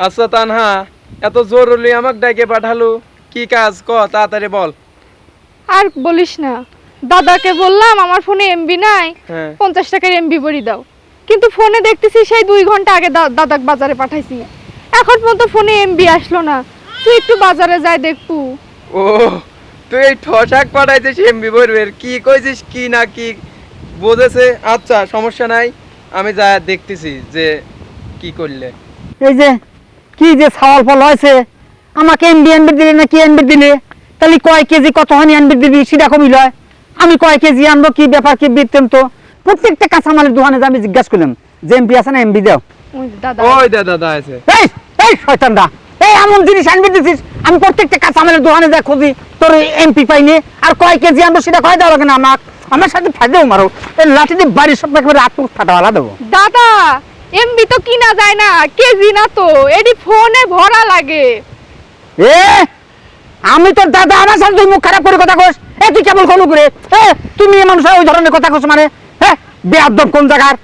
আচ্ছা তানহা, এত জরুরি আমাকে ডাকে পাঠালো, কি কাজ ক তাড়াতাড়ি বল। আর বলিস না, দাদাকে বললাম আমার ফোনে এমবি নাই, হ্যাঁ 50 টাকার এমবি ভরি দাও, কিন্তু ফোনে দেখতেছি সেই 2 ঘন্টা আগে দাদাক বাজারে পাঠাইছি, এখন পর্যন্ত ফোনে এমবি আসলো না। তুই একটু বাজারে যাই দেখবো। ও, তুই এই ঠসাক পাঠাইছিস এমবি ভরবের, কি কইছিস কি না কি বুঝেছে। আচ্ছা সমস্যা নাই, আমি যা দেখতেছি যে কি করলে। এই যে কি যে ছাওয়াল ফল হয়েছে, আমাকে এমবি এমবি দিলে না কি এমবি দিলে, তাহলে কয় কেজি কতখানি এমবি দিবি সেটা কমি লয়। আমি কয় কেজি আনবো, কি ব্যাপার কি বিরতেন তো প্রত্যেকটা কাঁচামালের দোকানে আমি জিজ্ঞাসা করলাম যে এমবি আছে না এমবি দাও। ওই দাদা, ওই দাদা আছে। এই এই শয়তানরা, এই এমন জিনিস আনবি দিছিস, আমি প্রত্যেকটা কাঁচামালের দোকানে যা খুঁজি তোর এমপি পাইনি, আর কয় কেজি আনবো সেটা কয় দেওয়া লাগে না আমাকে, আমার সাথে ফায়দাও মারো, এই লাঠি দিয়ে বাড়ির সব একেবারে আত্ম ফাটাওয়ালা দেবো। দাদা এমবি তো কিনা যায় না, কেজি না তো, এডি ফোনে ভরা লাগে। এ আমি তোর দাদা, আমার সাথে তুই মুখ খারাপ করে কথা কস। এ তুই কেবল কলু করে, এ তুমি এ মানুষ ওই ধরনের কথা কস মানে, হ্যাঁ বেয়াদব কোন জায়গার।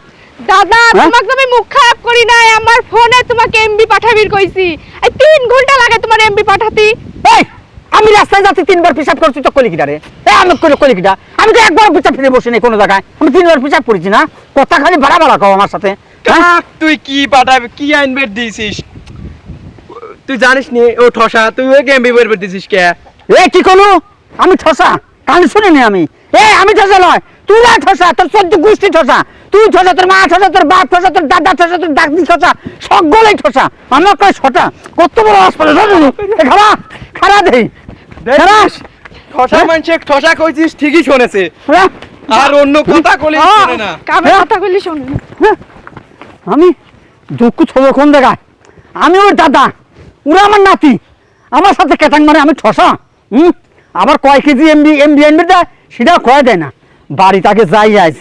দাদা তোমাকে আমি মুখ খারাপ করি নাই, আমার ফোনে তোমাকে এমবি পাঠাবির কইছি, এই 3 ঘন্টা লাগে তোমার এমবি পাঠাতি। এই আমি রাস্তায় যাচ্ছি 3 বার পিশাব করছি তো কলিকিটা রে, এ আমি করে কলিকিটা, আমি তো একবার পিশাব ফিরে বসি নাই কোনো জায়গায়, আমি 3 বার পিশাব করেছি না, কথা খালি বাড়া বাড়া কও আমার সাথে। কাক, তুই কি পাঠাবি, কি আনবে দিছিস? তুই জানিস নি ও ঠসা, তুই ওই এমবি ভরবে দিছিস কে? এ কি করলো, আমি ঠসা কান শুনিনি আমি, এ আমি ঠসা নয়, তুই না ঠসা, তোর 14 গোষ্ঠী ঠসা, তুই ঠসা, তোর মা ঠসা, তোর বাপ ঠসা, তোর দাদা ঠসা, তোর দাদি ঠসা, সকলেই ঠসা, আমার কয় ছটা, কত বড় হাসপাতাল খারা খারা দেই দেখিস, ঠসা মানছে ঠসা কইছিস ঠিকই শুনেছে, আর অন্য কথা কলি শুনে না। কাবে কথা কইলি শোনে না। আমি দুঃখ ছবি কোন জায়গায়, আমি ওর দাদা, ওরা আমার নাতি, আমার সাথে কেটাং মারে, আমি ঠসা। আবার কয় কেজি এমবি এমবি এমবি দেয় সেটা কয় দেয় না, বাড়ি তাকে যাই আজ